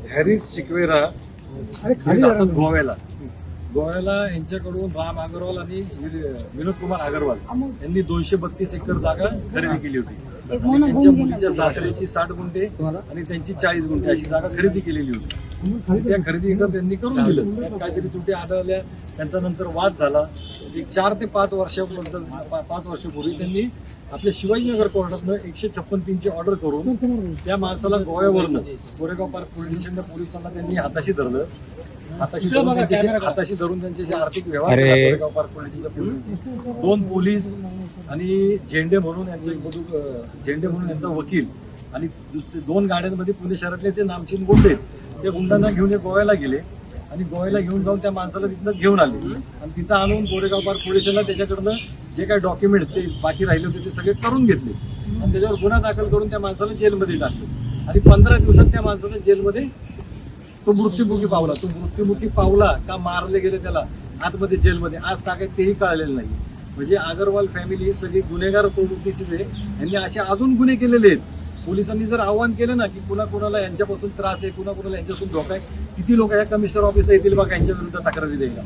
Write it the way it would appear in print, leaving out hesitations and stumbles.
Harris Sequeira हे राहतात गोव्याला यांच्याकडून राम अग्रवाल आणि विनोद कुमार अग्रवाल यांनी 232 एकर जागा खरेदी केली होती. आणि त्यांच्या मुलीच्या सासऱ्याची 60 गुंठे आणि त्यांची 40 गुंठे अशी जागा खरेदी केलेली होती. आणि त्या खरेदी त्यांनी करून दिलं. त्यात काहीतरी त्रुटी आढळल्या, त्यांचा नंतर वाद झाला. एक 4 ते 5 वर्षापूर्वी त्यांनी आपल्या शिवाजीनगर कोर्टातनं 156(3) ऑर्डर करून त्या माणसाला गोव्यावरनं कोरेगाव पार्क पोलीस स्टेशनच्या पोलिसांना त्यांनी हाताशी धरलं. हाताशी धरून त्यांच्याशी आर्थिक व्यवहार केला. कोरेगाव पार्क पोलीस स्टेशनच्या 2 पोलीस आणि झेंडे म्हणून यांचा वकील आणि 2 गाड्यांमध्ये पुणे शहरातले ते नामचीन गुंडे ते गुंडांना घेऊन गोव्याला गेले आणि गोव्याला घेऊन जाऊन त्या माणसाला तिथनं घेऊन आले आणि तिथं आणून कोरेगाव पार्क पोलीस स्टेशनला त्याच्याकडनं जे काही डॉक्युमेंट ते बाकी राहिले होते ते सगळे करून घेतले आणि त्याच्यावर गुन्हा दाखल करून त्या माणसाला जेलमध्ये टाकले आणि 15 दिवसात त्या माणसाला जेलमध्ये तो मृत्युमुखी पावला का मारले गेले त्याला आतमध्ये जेलमध्ये आज ताकद तेही कळलेलं नाही. म्हणजे अग्रवाल फॅमिली ही सगळी गुन्हेगार प्रवृत्तीची आहे. यांनी असे अजून गुन्हे केलेले आहेत. पोलिसांनी जर आव्हान केलं ना की कुणाला यांच्यापासून त्रास आहे, कुणाला यांच्यापासून धोका आहे, किती लोक या कमिशनर ऑफिसला येतील बघा यांच्या विरुद्ध तक्रारी द्यायला.